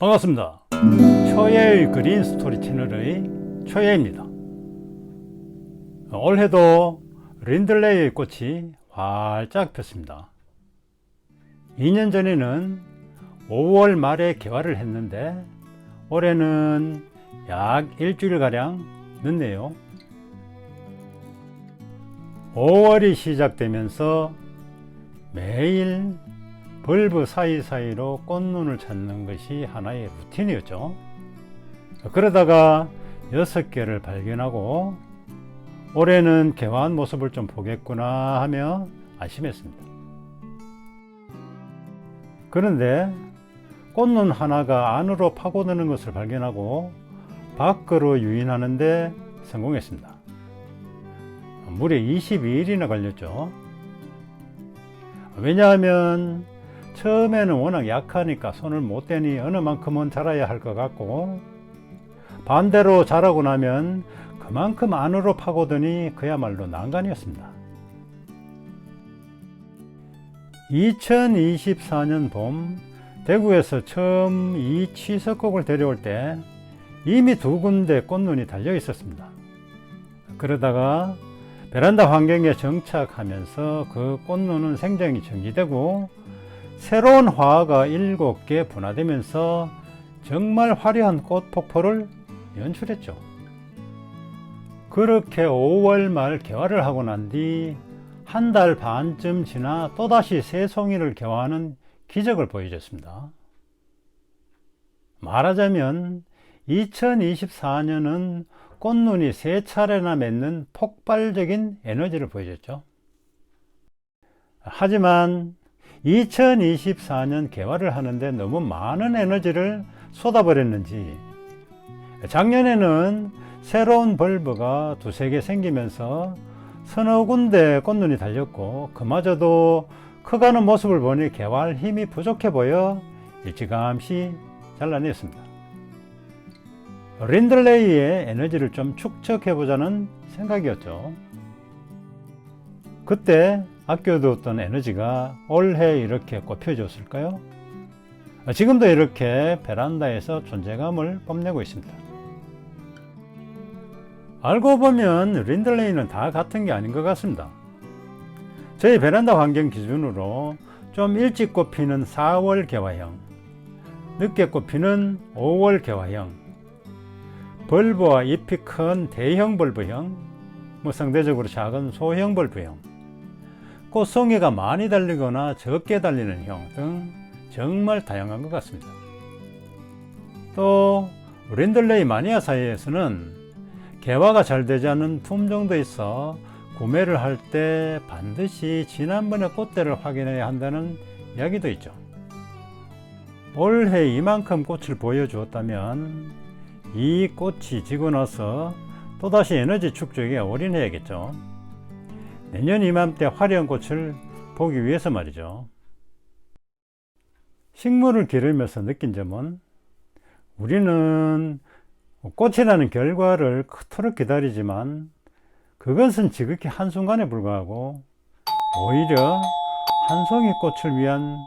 반갑습니다. 초예의 그린 스토리 채널의 초예입니다. 올해도 린들레이의 꽃이 활짝 폈습니다. 2년 전에는 5월 말에 개화를 했는데 올해는 약 일주일가량 늦네요. 5월이 시작되면서 매일 벌브 사이사이로 꽃눈을 찾는 것이 하나의 루틴이었죠. 그러다가 6개를 발견하고 올해는 개화한 모습을 좀 보겠구나 하며 안심했습니다. 그런데 꽃눈 하나가 안으로 파고드는 것을 발견하고 밖으로 유인하는데 성공했습니다. 무려 22일이나 걸렸죠. 왜냐하면 처음에는 워낙 약하니까 손을 못 대니 어느 만큼은 자라야 할 것 같고, 반대로 자라고 나면 그만큼 안으로 파고드니 그야말로 난간이었습니다. 2024년 봄 대구에서 처음 이 취석곡을 데려올 때 이미 2군데 꽃눈이 달려 있었습니다. 그러다가 베란다 환경에 정착하면서 그 꽃눈은 생장이 정지되고 새로운 화가 7개 분화되면서 정말 화려한 꽃 폭포를 연출했죠. 그렇게 5월 말 개화를 하고 난 뒤 한 달 반쯤 지나 또다시 새 송이를 개화하는 기적을 보여줬습니다. 말하자면 2024년은 꽃눈이 3차례나 맺는 폭발적인 에너지를 보여줬죠. 하지만 2024년 개화를 하는데 너무 많은 에너지를 쏟아버렸는지 작년에는 새로운 벌브가 2-3개 생기면서 서너 군데 꽃눈이 달렸고 그마저도 커가는 모습을 보니 개화할 힘이 부족해 보여 일찌감치 잘라냈습니다. 린들레이의 에너지를 좀 축적해보자는 생각이었죠. 그때 아껴두었던 에너지가 올해 이렇게 꽃펴졌을까요? 지금도 이렇게 베란다에서 존재감을 뽐내고 있습니다. 알고 보면 린들레이는 다 같은 게 아닌 것 같습니다. 저희 베란다 환경 기준으로 좀 일찍 꽃피는 4월 개화형, 늦게 꽃피는 5월 개화형, 벌브와 잎이 큰 대형 벌브형, 상대적으로 작은 소형 벌브형, 꽃송이가 많이 달리거나 적게 달리는 형 등 정말 다양한 것 같습니다. 또 린들레이 마니아 사이에서는 개화가 잘 되지 않는 품종도 있어 구매를 할 때 반드시 지난번의 꽃대를 확인해야 한다는 이야기도 있죠. 올해 이만큼 꽃을 보여주었다면 이 꽃이 지고 나서 또다시 에너지 축적에 올인해야겠죠. 내년 이맘때 화려한 꽃을 보기 위해서 말이죠. 식물을 기르면서 느낀 점은 우리는 꽃이라는 결과를 그토록 기다리지만 그것은 지극히 한순간에 불과하고 오히려 한 송이 꽃을 위한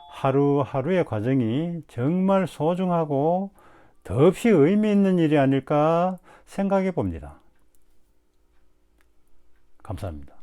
하루하루의 과정이 정말 소중하고 더없이 의미 있는 일이 아닐까 생각해 봅니다. 감사합니다.